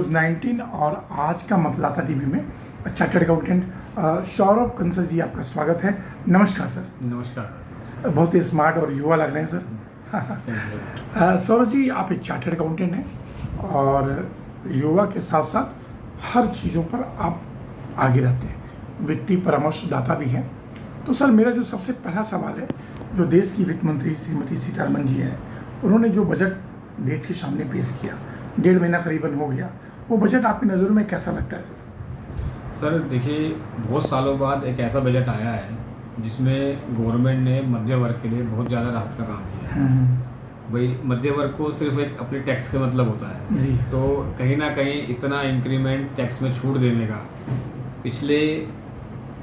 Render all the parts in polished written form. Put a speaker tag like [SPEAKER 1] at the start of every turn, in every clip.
[SPEAKER 1] News 19 और आज का मतदाता टीवी में चार्टर्ड अकाउंटेंट सौरभ कंसल जी, आपका स्वागत है। नमस्कार सर।
[SPEAKER 2] नमस्कार सर।
[SPEAKER 1] बहुत ही स्मार्ट और युवा लग रहे हैं सर। सौरभ जी, आप एक चार्टर्ड अकाउंटेंट हैं और युवा के साथ साथ हर चीज़ों पर आप आगे रहते हैं, वित्तीय परामर्शदाता भी हैं। तो सर, मेरा जो सबसे पहला सवाल है, जो देश की वित्त मंत्री श्रीमती सीतारमण जी हैं, उन्होंने जो बजट देश के सामने पेश किया, 1.5 महीना करीबन हो गया, वो बजट आपकी नज़रों में कैसा लगता है सर?
[SPEAKER 2] सर देखिए, बहुत सालों बाद एक ऐसा बजट आया है जिसमें गवर्नमेंट ने मध्य वर्ग के लिए बहुत ज़्यादा राहत का काम किया है। भाई, मध्य वर्ग को सिर्फ एक अपने टैक्स का मतलब होता है
[SPEAKER 1] जी।
[SPEAKER 2] तो कहीं ना कहीं इतना इंक्रीमेंट टैक्स में छूट देने का पिछले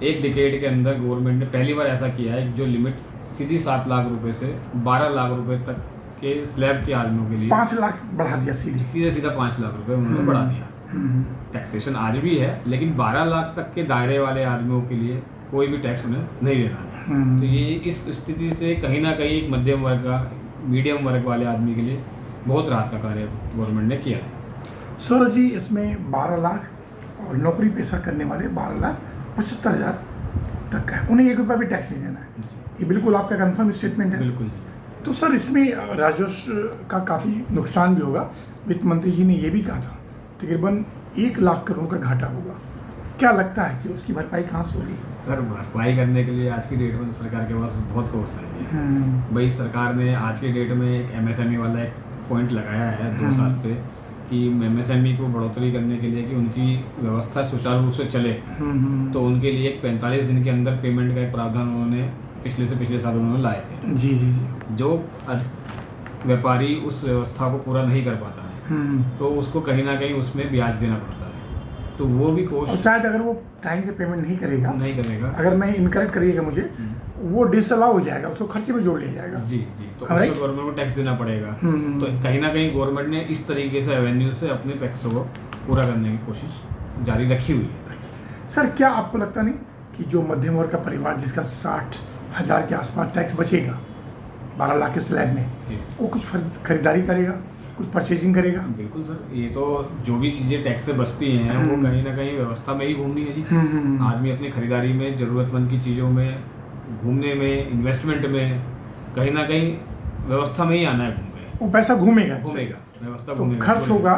[SPEAKER 2] एक डिकेड के अंदर गवर्नमेंट ने पहली बार ऐसा किया है, जो लिमिट सीधी 7 लाख रुपए से 12 लाख रुपए तक के स्लैब के आदमियों के लिए
[SPEAKER 1] 5 लाख बढ़ा दिया,
[SPEAKER 2] सीधा 5 लाख रुपए उन्होंने बढ़ा दिया। टैक्सेशन आज भी है, लेकिन 12 लाख तक के दायरे वाले आदमियों के लिए कोई भी टैक्स उन्हें नहीं देना है। तो ये इस स्थिति से कहीं ना कहीं एक मध्यम वर्ग का, मीडियम वर्ग वाले आदमी के लिए बहुत राहत का कार्य गवर्नमेंट ने किया है।
[SPEAKER 1] सौरभ जी, इसमें 12 लाख और नौकरी पेशा करने वाले 12,75,000 तक का है, उन्हें 1 रुपया भी टैक्स नहीं देना है। ये बिल्कुल आपका कंफर्म स्टेटमेंट है?
[SPEAKER 2] बिल्कुल।
[SPEAKER 1] तो सर, इसमें राजस्व का काफ़ी नुकसान भी होगा। वित्त मंत्री जी ने ये भी कहा था तकरीबन 1 लाख करोड़ का घाटा होगा। क्या लगता है कि उसकी भरपाई कहाँ से होगी?
[SPEAKER 2] सर, भरपाई करने के लिए आज की डेट में तो सरकार के पास बहुत सोर्स है। भाई, सरकार ने आज की डेट में एक MSME वाला एक पॉइंट लगाया है 2 साल से कि MSME को बढ़ोतरी करने के लिए कि उनकी व्यवस्था सुचारू रूप से चले, तो उनके लिए एक 45 दिन के अंदर पेमेंट का एक प्रावधान उन्होंने पिछले साल उन्होंने लाए थे।
[SPEAKER 1] जी जी जी।
[SPEAKER 2] जो व्यापारी उस व्यवस्था को पूरा नहीं कर पाता है तो उसको कहीं ना कहीं उसमें ब्याज देना पड़ता है, तो वो भी कोस्ट,
[SPEAKER 1] शायद अगर वो टाइम से पेमेंट नहीं करेगा, अगर मैं इनकरेक्ट करिएगा मुझे, वो डिसअलाउ हो जाएगा, उसको खर्चे में जोड़ लिया जाएगा।
[SPEAKER 2] जी, तो उसमें गवर्नमेंट को टैक्स देना पड़ेगा। तो कहीं ना कहीं गवर्नमेंट ने इस तरीके से रेवेन्यू से अपने टैक्स को पूरा करने की कोशिश जारी रखी हुई है।
[SPEAKER 1] सर, क्या आपको लगता नहीं कि जो मध्यम वर्ग का परिवार जिसका 60,000 के आसपास टैक्स बचेगा 12 लाख के स्लैब में, वो कुछ खरीदारी करेगा, कुछ परचेजिंग करेगा?
[SPEAKER 2] बिल्कुल सर, ये तो जो भी चीज़ें टैक्स से बचती हैं वो कहीं ना कहीं व्यवस्था में ही घूमनी है जी। आदमी अपनी खरीदारी में, ज़रूरतमंद की चीज़ों में, घूमने में, इन्वेस्टमेंट में, कहीं ना कहीं व्यवस्था में ही आना है।
[SPEAKER 1] वो पैसा घूमेगा,
[SPEAKER 2] व्यवस्था
[SPEAKER 1] तो खर्च होगा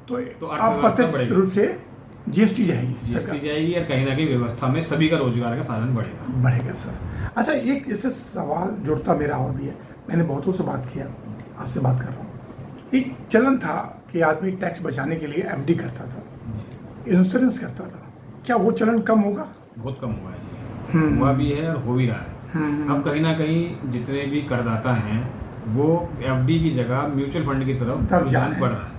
[SPEAKER 1] तो अप्रत्यक्ष रूप से GST जाएगी
[SPEAKER 2] और कहीं ना कहीं व्यवस्था में सभी का रोजगार का साधन बढ़ेगा।
[SPEAKER 1] सर, अच्छा, एक इससे सवाल जुड़ता मेरा और भी है। मैंने बहुतों से बात किया, आपसे बात कर रहा हूँ। एक चलन था कि आदमी टैक्स बचाने के लिए FD करता था, इंश्योरेंस करता था। क्या वो चलन कम होगा?
[SPEAKER 2] बहुत कम हुआ है जी। हुआ भी है और हो भी रहा है। अब कहीं ना कहीं जितने भी करदाता हैं वो FD की जगह म्यूचुअल फंड की तरफ रुझान बढ़ रहा है।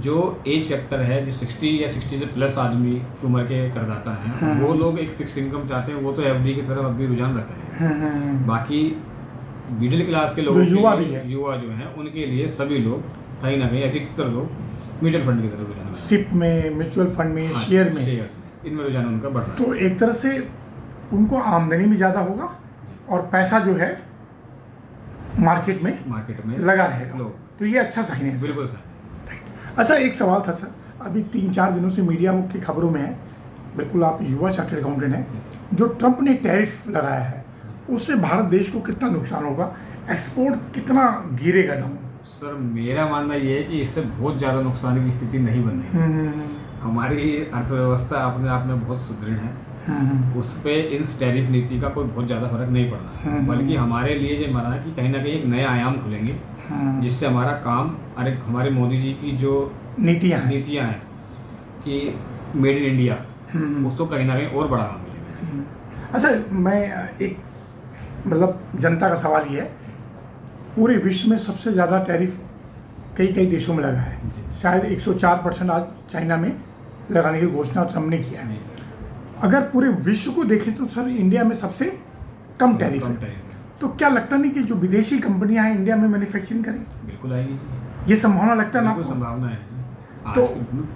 [SPEAKER 2] जो एज फैक्टर है, जो 60 या 60 से प्लस आदमी उम्र के करदाता हैं, वो लोग एक फिक्स इनकम चाहते हैं, वो तो FD की तरफ अभी रुझान रख रहे हैं। बाकी मिडिल क्लास के लोग,
[SPEAKER 1] युवा
[SPEAKER 2] जो हैं, उनके लिए सभी लोग कहीं ना कहीं, अधिकतर लोग म्यूचुअल फंड की तरफ रुझान,
[SPEAKER 1] सिप में, म्यूचुअल फंड में, शेयर में,
[SPEAKER 2] इनमें रुझान उनका बढ़ रहा है।
[SPEAKER 1] तो एक तरह से उनको आमदनी भी ज़्यादा होगा और पैसा जो है मार्केट में लगा रहेगा, तो ये अच्छा साइन है।
[SPEAKER 2] बिल्कुल सर।
[SPEAKER 1] अच्छा, एक सवाल था सर, अभी 3-4 दिनों से मीडिया की खबरों में है, बिल्कुल आप युवा चार्टर्ड अकाउंटेंट हैं, जो ट्रंप ने टैरिफ लगाया है उससे भारत देश को कितना नुकसान होगा, एक्सपोर्ट कितना गिरेगा डाउन?
[SPEAKER 2] सर, मेरा मानना ये है कि इससे बहुत ज़्यादा नुकसान की स्थिति नहीं बन रही। हमारी अर्थव्यवस्था अपने आप में बहुत सुदृढ़ है, उस पर इन टैरिफ नीति का कोई बहुत ज़्यादा फर्क नहीं पड़ना, बल्कि हमारे लिए जो माना कि कहीं ना कहीं एक नए आयाम खुलेंगे जिससे हमारा काम, हमारे मोदी जी की जो नीतियाँ हैं कि मेड इन इंडिया, उसको कहीं ना कहीं और बढ़ावा मिलेगा।
[SPEAKER 1] अच्छा, मैं एक मतलब जनता का सवाल ये है, पूरे विश्व में सबसे ज़्यादा टैरिफ कई देशों में लगा है, शायद 104% आज चाइना में लगाने की घोषणा ट्रम्प ने किया है। अगर पूरे विश्व को देखें तो सर, इंडिया में सबसे कम टैरिफ है। तो क्या लगता नहीं कि जो विदेशी कंपनियां हैं इंडिया में मैन्युफैक्चरिंग करें?
[SPEAKER 2] बिल्कुल आएगी,
[SPEAKER 1] ये संभावना लगता है ना?
[SPEAKER 2] बिल्कुल संभावना है। तो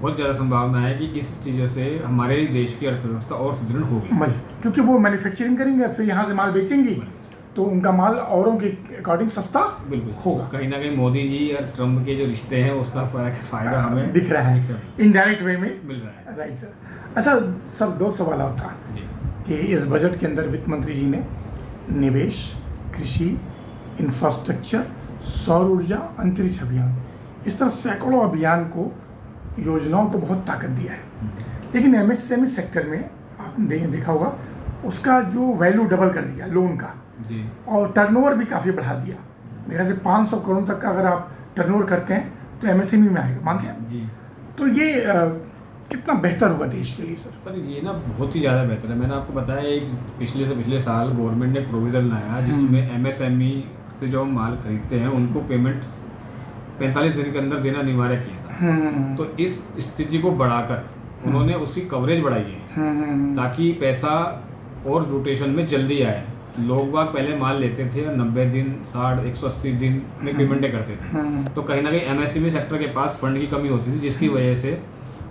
[SPEAKER 2] बहुत ज़्यादा संभावना है कि इस चीज़ों से हमारे देश की अर्थव्यवस्था और सुदृढ़ होगी,
[SPEAKER 1] क्योंकि वो मैन्युफैक्चरिंग करेंगे, फिर यहाँ से माल बेचेंगे, तो उनका माल औरों के अकॉर्डिंग सस्ता
[SPEAKER 2] बिल्कुल
[SPEAKER 1] होगा।
[SPEAKER 2] कहीं ना कहीं मोदी जी और ट्रम्प के जो रिश्ते हैं उसका फायदा हमें
[SPEAKER 1] दिख रहा है, इनडायरेक्ट वे में
[SPEAKER 2] मिल रहा है।
[SPEAKER 1] Right sir. अच्छा सर, 2 सवाल और था
[SPEAKER 2] जी
[SPEAKER 1] कि इस बजट के अंदर वित्त मंत्री जी ने निवेश, कृषि, इंफ्रास्ट्रक्चर, सौर ऊर्जा, अंतरिक्ष अभियान, इस तरह सैकड़ों अभियान को, योजनाओं को बहुत ताकत दिया है। लेकिन एमएसएमई सेक्टर में आपने देखा होगा उसका जो वैल्यू डबल कर दिया लोन का
[SPEAKER 2] जी,
[SPEAKER 1] और टर्नओवर भी काफ़ी बढ़ा दिया। मेरे ख्याल से 500 करोड़ तक का अगर आप टर्नओवर करते हैं तो एमएसएमई में आएगा, मानते हैं
[SPEAKER 2] जी।
[SPEAKER 1] तो ये कितना बेहतर होगा देश के लिए सर?
[SPEAKER 2] सर ये ना बहुत ही ज़्यादा बेहतर है। मैंने आपको बताया एक पिछले साल गवर्नमेंट ने प्रोविज़न लाया जिसमें एमएसएमई से जो हम माल खरीदते हैं उनको पेमेंट 45 दिन के अंदर देना अनिवार्य किया था। तो इस स्थिति को बढ़ाकर उन्होंने उसकी कवरेज बढ़ाई है ताकि पैसा और रोटेशन में जल्दी आए। लोग बाग पहले माल लेते थे 90 दिन, 60, 180 दिन में पेमेंटें करते थे। तो कहीं ना कहीं एमएसएमई सेक्टर के पास फंड की कमी होती थी जिसकी वजह से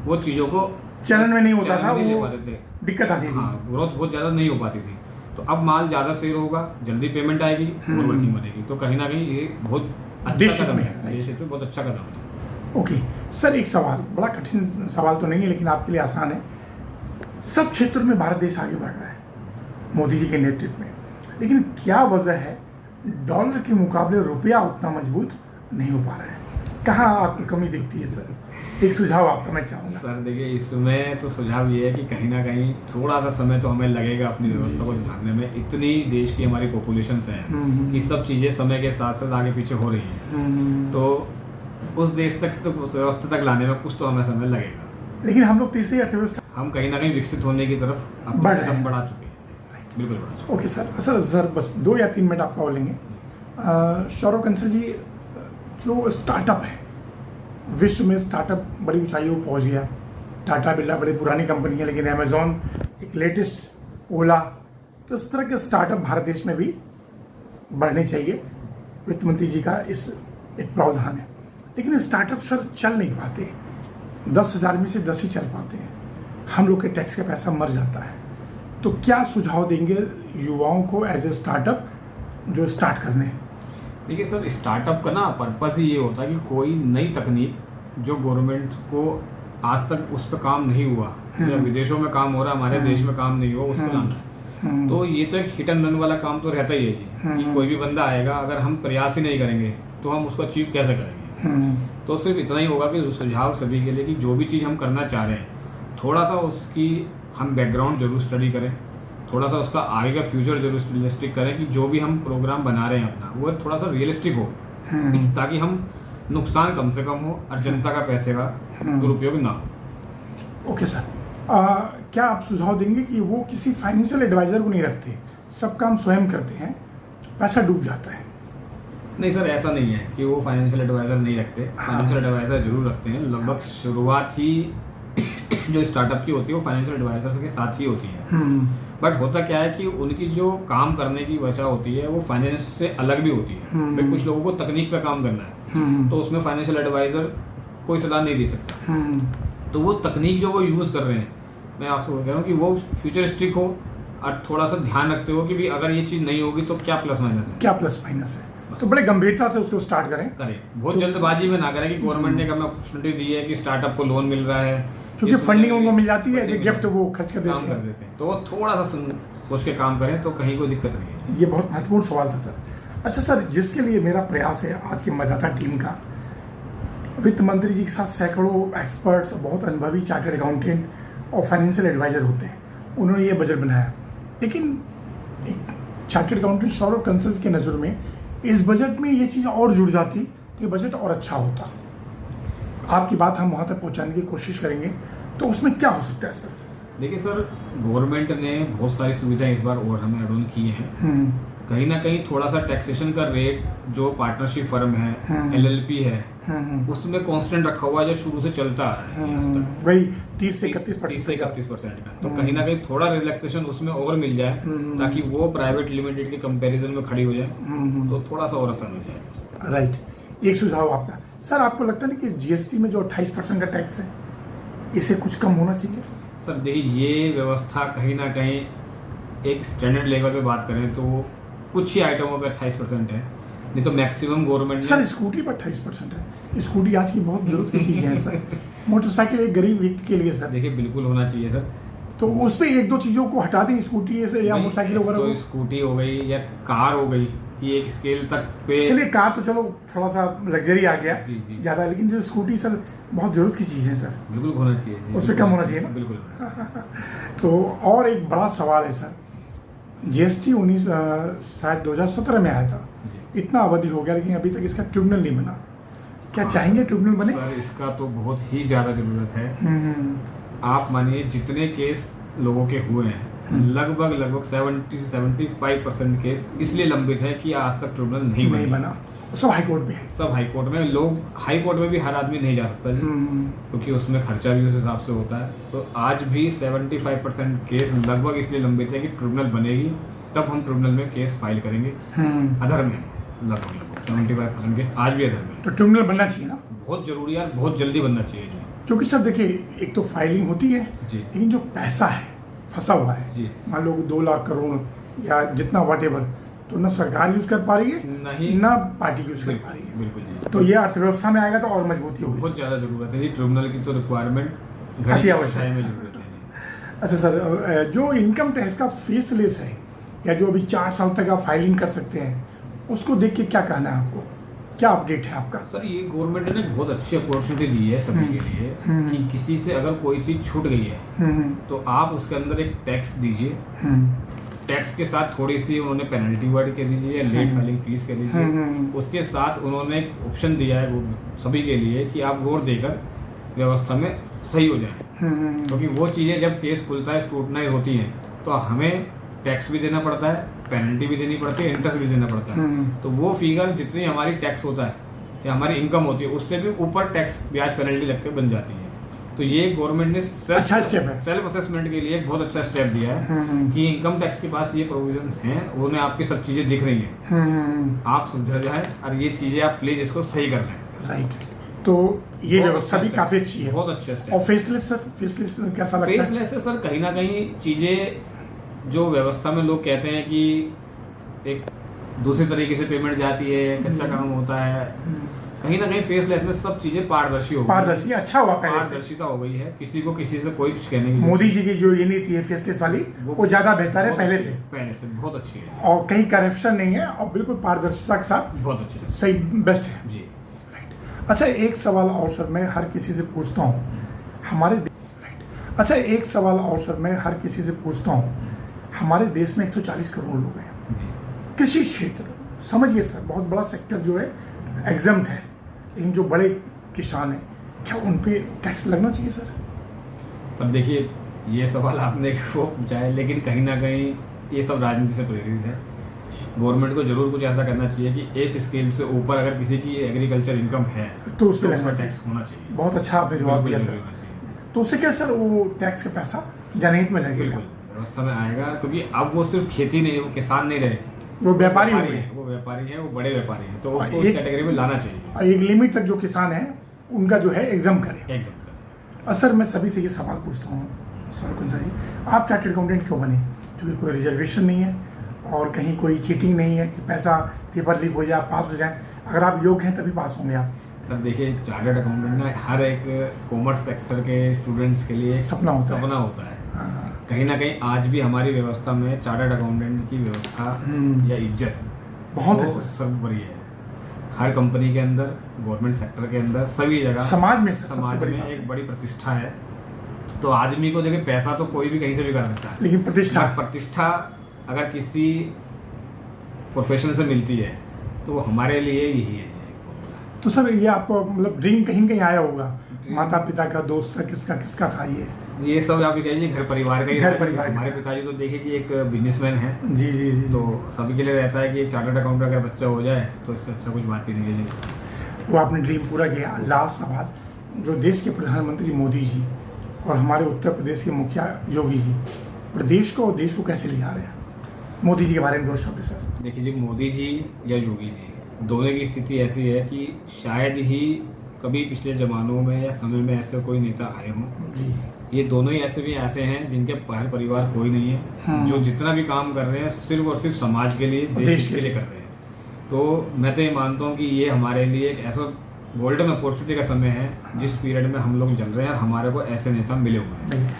[SPEAKER 2] वो चीज़ों को
[SPEAKER 1] चलन में नहीं होता था,
[SPEAKER 2] नहीं ले
[SPEAKER 1] वो
[SPEAKER 2] पाते थे,
[SPEAKER 1] दिक्कत आती थी।
[SPEAKER 2] हाँ, ग्रोथ बहुत ज़्यादा नहीं हो पाती थी। तो अब माल ज़्यादा सेल होगा, जल्दी पेमेंट आएगी और वर्किंग बनेगी। तो कहीं ना कहीं ये बहुत अच्छा कदम है, देश हित में बहुत अच्छा कदम है।
[SPEAKER 1] ओके सर, एक सवाल, बड़ा कठिन सवाल तो नहीं है लेकिन आपके लिए आसान है। सब क्षेत्रों में भारत देश आगे बढ़ रहा है मोदी जी के नेतृत्व में, लेकिन क्या वजह है डॉलर के मुकाबले रुपया उतना मजबूत नहीं हो पा रहा है? कहाँ आपकी कमी दिखती है सर? एक सुझाव आपका मैं चाहूँगा।
[SPEAKER 2] सर देखिए, इसमें तो सुझाव ये है कि कहीं ना कहीं थोड़ा सा समय तो हमें लगेगा अपनी व्यवस्था को सुधारने में। इतनी देश की हमारी पॉपुलेशन है कि सब चीज़ें समय के साथ साथ आगे पीछे हो रही हैं। तो उस देश तक, तो उस व्यवस्था तक लाने में कुछ तो हमें समय लगेगा।
[SPEAKER 1] लेकिन हम लोग तीसरी अर्थव्यवस्था,
[SPEAKER 2] हम कहीं ना कहीं विकसित होने की तरफ अपना कदम बढ़ा चुके हैं, बिल्कुल बढ़ा चुके हैं।
[SPEAKER 1] ओके सर बस 2 या 3 मिनट आपका और लेंगे। सौरभ कंसल जी, जो स्टार्टअप है, विश्व में स्टार्टअप बड़ी ऊंचाइयों पर पहुंच गया। टाटा बिरला बड़ी पुरानी कंपनी है, लेकिन अमेजॉन एक लेटेस्ट, ओला, तो इस तरह के स्टार्टअप भारत देश में भी बढ़ने चाहिए। वित्त मंत्री जी का इस एक प्रावधान है, लेकिन स्टार्टअप सर चल नहीं पाते। 10,000 में से 10 ही चल पाते हैं। हम लोग के टैक्स का पैसा मर जाता है। तो क्या सुझाव देंगे युवाओं को एज ए स्टार्टअप जो स्टार्ट करने हैं?
[SPEAKER 2] देखिए सर, स्टार्टअप का ना पर्पज़ ही ये होता है कि कोई नई तकनीक जो गवर्नमेंट को आज तक उस पर काम नहीं हुआ या विदेशों में काम हो रहा, हमारे देश में काम नहीं हुआ, उस पर लाना। तो ये तो एक हिट एंड रन वाला काम तो रहता ही है जी, कि कोई भी बंदा आएगा, अगर हम प्रयास ही नहीं करेंगे तो हम उसको अचीव कैसे करेंगे। तो सिर्फ इतना ही होगा कि सुझाव सभी के लिए कि जो भी चीज़ हम करना चाह रहे हैं, थोड़ा सा उसकी हम बैकग्राउंड जरूर स्टडी करें, थोड़ा सा उसका आगे का फ्यूचर जरूर रियलिस्टिक करें कि जो भी हम प्रोग्राम बना रहे हैं अपना, वो थोड़ा सा रियलिस्टिक हो, ताकि हम नुकसान कम से कम हो और जनता का पैसे का दुरुपयोग ना हो।
[SPEAKER 1] ओके सर, क्या आप सुझाव देंगे कि वो किसी फाइनेंशियल एडवाइजर को नहीं रखते, सब काम स्वयं करते हैं, पैसा डूब जाता है?
[SPEAKER 2] नहीं सर, ऐसा नहीं है कि वो फाइनेंशियल एडवाइजर नहीं रखते। फाइनेंशियल एडवाइजर जरूर रखते हैं। लगभग शुरुआत ही जो स्टार्टअप की होती है वो फाइनेंशियल एडवाइजर के साथ ही होती है। बट होता क्या है कि उनकी जो काम करने की वजह होती है वो फाइनेंस से अलग भी होती है। भाई कुछ लोगों को तकनीक पे काम करना है, तो उसमें फाइनेंशियल एडवाइजर कोई सलाह नहीं दे सकता। तो वो तकनीक जो वो यूज़ कर रहे हैं, मैं आपसे कह रहा हूँ कि वो फ्यूचरिस्टिक हो और थोड़ा सा ध्यान रखते हो कि भी अगर ये चीज़ नहीं होगी तो क्या प्लस माइनस है,
[SPEAKER 1] क्या प्लस माइनस है। तो बड़े गंभीरता से उसको स्टार्ट करें,
[SPEAKER 2] बहुत जल्दबाजी में ना करें कि गवर्नमेंट ने हमें अपॉर्चुनिटी दी है कि स्टार्टअप को लोन मिल रहा है,
[SPEAKER 1] क्योंकि फंडिंग उनको मिल जाती है, जो गिफ्ट वो खर्च कर
[SPEAKER 2] देते हैं। तो वो थोड़ा सा सोच के काम करें तो कहीं कोई दिक्कत नहीं है।
[SPEAKER 1] ये बहुत महत्वपूर्ण सवाल था सर। अच्छा सर, जिसके लिए मेरा प्रयास है आज की मतदाता टीम का, वित्त मंत्री जी के साथ सैकड़ों एक्सपर्ट्स, बहुत अनुभवी चार्टर्ड अकाउंटेंट और फाइनेंशियल एडवाइजर होते हैं, उन्होंने ये बजट बनाया। लेकिन एक चार्टर्ड अकाउंटेंट सौरभ कंसल की नज़र में इस बजट में ये चीज़ और जुड़ जाती तो ये बजट और अच्छा होता। आपकी बात हम वहाँ तक पहुँचाने की कोशिश करेंगे, तो उसमें क्या हो सकता है सर?
[SPEAKER 2] देखिए सर, गवर्नमेंट ने बहुत सारी सुविधाएं इस बार और हमें एड ऑन की हैं। कहीं ना कहीं थोड़ा सा टैक्सेशन का रेट जो पार्टनरशिप फर्म है, LLP है, उसमें कांस्टेंट रखा हुआ है, जो शुरू से चलता आ रहा है,
[SPEAKER 1] वही 30 से 31%
[SPEAKER 2] का। तो कहीं ना कहीं थोड़ा रिलैक्सेशन उसमें और मिल जाए ताकि वो प्राइवेट लिमिटेड के कंपैरिजन में खड़ी हो जाए, तो थोड़ा सा और आसान हो जाए।
[SPEAKER 1] राइट, एक सुझाव आपका सर। आपको लगता है कि GST में जो 28% का टैक्स है, इसे कुछ कम होना चाहिए?
[SPEAKER 2] सर देखिए, ये व्यवस्था कहीं ना कहीं एक स्टैंडर्ड लेवल पे बात करें तो कुछ ही आइटमों पे 28% है, नहीं तो मैक्सिमम गवर्नमेंट
[SPEAKER 1] सर स्कूटी पर 28% है। स्कूटी आज की बहुत जरूरत की चीज़ है सर। मोटरसाइकिल एक गरीब व्यक्ति के लिए सर।
[SPEAKER 2] देखिए बिल्कुल होना चाहिए सर।
[SPEAKER 1] तो उस पर एक दो चीज़ों को हटा दें, स्कूटी से या मोटरसाइकिल वगैरह
[SPEAKER 2] तो स्कूटी हो गई या कार हो गई कि एक स्केल तक पे।
[SPEAKER 1] चलिए कार तो चलो थोड़ा सा लग्जरी आ गया
[SPEAKER 2] जी जी
[SPEAKER 1] ज़्यादा, लेकिन जो स्कूटी सर बहुत ज़रूरत की चीज़ है सर।
[SPEAKER 2] बिल्कुल होना चाहिए,
[SPEAKER 1] उस पर कम होना चाहिए ना।
[SPEAKER 2] बिल्कुल।
[SPEAKER 1] तो और एक बड़ा सवाल है सर, जीएसटी 19 शायद 2017 में आया था, इतना अवधि हो गया लेकिन अभी तक इसका ट्रिब्यूनल नहीं बना। क्या चाहेंगे ट्रिब्यूनल बने?
[SPEAKER 2] सर इसका तो बहुत ही ज़्यादा ज़रूरत है। आप मानिए जितने केस लोगों के हुए हैं लगभग 70 से 75% केस इसलिए लंबित है कि आज तक ट्रिब्यूनल नहीं
[SPEAKER 1] बना। सब हाई कोर्ट में है।
[SPEAKER 2] सब हाई कोर्ट में। लोग हाई कोर्ट में भी हर आदमी नहीं जा सकता जी, क्योंकि उसमें खर्चा भी उस हिसाब से होता है। तो आज भी 75% केस लगभग इसलिए लंबित है कि ट्रिब्यूनल बनेगी तब हम ट्रिब्यूनल में केस फाइल करेंगे। अधर में लगभग 75% केस आज भी अधर में।
[SPEAKER 1] तो ट्रिब्यूनल बनना चाहिए ना,
[SPEAKER 2] बहुत जरूरी है, बहुत जल्दी बनना चाहिए जी।
[SPEAKER 1] क्योंकि सर देखिए एक तो फाइलिंग होती है
[SPEAKER 2] जी,
[SPEAKER 1] लेकिन जो पैसा है फंसा हुआ है
[SPEAKER 2] जी,
[SPEAKER 1] मान लो 2 लाख करोड़ या जितना व्हाटएवर, तो ना सरकार यूज कर पा रही है
[SPEAKER 2] नहीं
[SPEAKER 1] ना पार्टी यूज कर पा रही है।
[SPEAKER 2] बिल्कुल जी।
[SPEAKER 1] तो ये अर्थव्यवस्था में आएगा तो और मजबूती होगी।
[SPEAKER 2] बहुत ज़्यादा जरूरत है जी, ट्रिब्यूनल की तो रिक्वायरमेंट
[SPEAKER 1] अति आवश्यक
[SPEAKER 2] में जरूरत है जी।
[SPEAKER 1] अच्छा सर, जो इनकम टैक्स का फेसलेस है या जो अभी 4 साल तक आप फाइलिंग कर सकते हैं, उसको देख के क्या कहना है आपको, क्या अपडेट है आपका?
[SPEAKER 2] सर ये गवर्नमेंट ने बहुत अच्छी अपॉर्चुनिटी दी है सभी के लिए कि किसी से अगर कोई चीज़ छूट गई है तो आप उसके अंदर एक टैक्स दीजिए। टैक्स के साथ थोड़ी सी उन्होंने पेनल्टी वर्ड कह दीजिए, लेट फाइलिंग फीस कह दीजिए। उसके साथ उन्होंने एक ऑप्शन दिया है वो सभी के लिए कि आप वोट देकर व्यवस्था में सही हो जाए, क्योंकि वो चीज़ें जब केस खुलता है, स्क्रूटनाइज होती हैं, तो हमें टैक्स भी देना पड़ता है, पेनल्टी भी देनी पड़ती है, इंटरेस्ट भी देना पड़ता है। तो वो फिगर जितनी हमारी टैक्स होता है या हमारी इनकम होती है उससे भी ऊपर टैक्स ब्याज पेनल्टी लग के बन जाती है। तो ये गवर्नमेंट ने
[SPEAKER 1] अच्छा स्टेप है,
[SPEAKER 2] सेल्फ असेसमेंट के लिए एक बहुत अच्छा स्टेप दिया है कि इनकम टैक्स के पास ये प्रोविजंस हैं, उन्हें आपकी सब चीजें दिख रही हैं, आप सुधर जाए और ये चीजें आप प्लीज इसको सही कर लें।
[SPEAKER 1] राइट। तो ये व्यवस्था भी काफी अच्छी है,
[SPEAKER 2] बहुत अच्छा स्टेप।
[SPEAKER 1] और फेसलेस सर, फेसलेस कैसा लगता है?
[SPEAKER 2] फेसलेस से सर कहीं ना कहीं चीजें जो व्यवस्था में लोग कहते हैं कि एक दूसरी तरीके से पेमेंट जाती है, कच्चा काम होता है, कहीं ना कहीं फेसलेस में सब चीजें पारदर्शी हो गई।
[SPEAKER 1] पारदर्शी अच्छा हुआ, पहले
[SPEAKER 2] पारदर्शिता हो गई है, किसी को किसी से कोई कुछ कहने की।
[SPEAKER 1] मोदी जी की जो ये नीति है फेसलेस वाली वो ज्यादा बेहतर है पहले से
[SPEAKER 2] बहुत अच्छी है
[SPEAKER 1] और कहीं करप्शन नहीं है और बिल्कुल पारदर्शिता के साथ
[SPEAKER 2] बहुत अच्छी है,
[SPEAKER 1] सही बेस्ट है
[SPEAKER 2] जी।
[SPEAKER 1] राइट। अच्छा एक सवाल और सर मैं हर किसी से पूछता हूँ हमारे राइट। अच्छा एक सवाल और सर मैं हर किसी से पूछता हूँ, हमारे देश में 140 करोड़ लोग हैं, कृषि क्षेत्र समझिए सर बहुत बड़ा सेक्टर जो है एग्जम्प्ट है, लेकिन जो बड़े किसान हैं क्या उन पे टैक्स लगना चाहिए सर?
[SPEAKER 2] सब देखिए ये सवाल आपने वो पूछा है, लेकिन कहीं ना कहीं ये सब राजनीति से प्रेरित है। गवर्नमेंट को जरूर कुछ ऐसा करना चाहिए कि इस स्केल से ऊपर अगर किसी की एग्रीकल्चर इनकम है
[SPEAKER 1] तो उस पर
[SPEAKER 2] टैक्स होना चाहिए।
[SPEAKER 1] बहुत अच्छा आपने जवाब दिया सर। तो उससे क्या सर वो टैक्स का पैसा जनहित में लगेगा,
[SPEAKER 2] व्यवस्था में आएगा, क्योंकि अब वो सिर्फ खेती नहीं, वो किसान नहीं रहे,
[SPEAKER 1] वो व्यापारी हो गए,
[SPEAKER 2] वो व्यापारी है, वो बड़े व्यापारी हैं, तो उसको उस कैटेगरी में लाना चाहिए।
[SPEAKER 1] एक लिमिट तक जो किसान है उनका जो है एग्जाम करे। सर मैं सभी से ये सवाल पूछता हूँ सर कुंसा जी, आप चार्टर्ड अकाउंटेंट क्यों बने? क्योंकि कोई रिजर्वेशन नहीं है और कहीं कोई चीटिंग नहीं है कि पैसा पेपर लीक हो जाए आप पास हो जाए, अगर आप योग्य हैं तभी पास होंगे आप।
[SPEAKER 2] सर देखिए चार्टर्ड अकाउंटेंट ना हर एक कॉमर्स सेक्टर के स्टूडेंट्स के लिए
[SPEAKER 1] सपना होता है।
[SPEAKER 2] कहीं ना कहीं आज भी हमारी व्यवस्था में चार्टर्ड अकाउंटेंट की व्यवस्था या इज्जत
[SPEAKER 1] बहुत है,
[SPEAKER 2] सर्वोपरि है। हर कंपनी के अंदर, गवर्नमेंट सेक्टर के अंदर, सभी जगह
[SPEAKER 1] समाज में
[SPEAKER 2] एक बड़ी प्रतिष्ठा है। तो आदमी को देखिए पैसा तो कोई भी कहीं से भी कर सकता है,
[SPEAKER 1] लेकिन
[SPEAKER 2] प्रतिष्ठा अगर किसी प्रोफेशन से मिलती है तो हमारे लिए यही है।
[SPEAKER 1] तो सर ये आपको मतलब ड्रीम कहीं कहीं आया होगा, माता पिता का, दोस्त का, किसका था
[SPEAKER 2] ये सब आप कहिए घर परिवार का ही।
[SPEAKER 1] घर परिवार
[SPEAKER 2] हमारे पिताजी तो देखिए जी एक बिजनेसमैन है
[SPEAKER 1] जी जी जी,
[SPEAKER 2] तो सभी के लिए रहता है कि चार्टर्ड अकाउंटेंट अगर बच्चा हो जाए तो इससे अच्छा कुछ बात ही नहीं है जी।
[SPEAKER 1] वो आपने ड्रीम पूरा किया। लास्ट सवाल, जो देश के प्रधानमंत्री मोदी जी और हमारे उत्तर प्रदेश के मुखिया योगी जी प्रदेश को और देश को कैसे ले जा रहे हैं, मोदी जी के बारे में 2 शब्द सर।
[SPEAKER 2] देखिए जी मोदी जी या योगी जी दोनों की स्थिति ऐसी है कि शायद ही कभी पिछले ज़मानों में या समय में ऐसे कोई नेता आए हों ये दोनों ही ऐसे हैं जिनके बाहर परिवार कोई नहीं है, जो जितना भी काम कर रहे हैं सिर्फ और सिर्फ समाज के लिए, देश के लिए कर रहे हैं। तो मैं तो ये मानता हूँ कि ये हमारे लिए एक ऐसा गोल्डन अपॉर्चुनिटी का समय है जिस पीरियड में हम लोग चल रहे हैं और हमारे को ऐसे नेता मिले हुए हैं।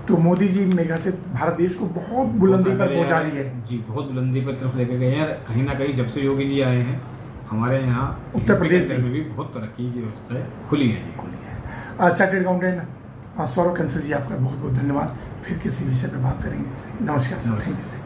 [SPEAKER 1] तो मोदी जी मेरे ख्याल से भारत देश को बहुत बुलंदी पर पहुंचा रही है
[SPEAKER 2] जी, बहुत बुलंदी पर तरफ लेके गए हैं। कहीं ना कहीं जब से योगी जी आए हैं हमारे यहाँ
[SPEAKER 1] उत्तर प्रदेश
[SPEAKER 2] में भी बहुत तरक्की की व्यवस्थाएं खुली हैं जी।
[SPEAKER 1] चार्टर्ड अकाउंटेंट सौरभ कंसल जी, आपका बहुत बहुत धन्यवाद। फिर किसी विषय पर बात करेंगे। नमस्कार।
[SPEAKER 2] नमस्कार।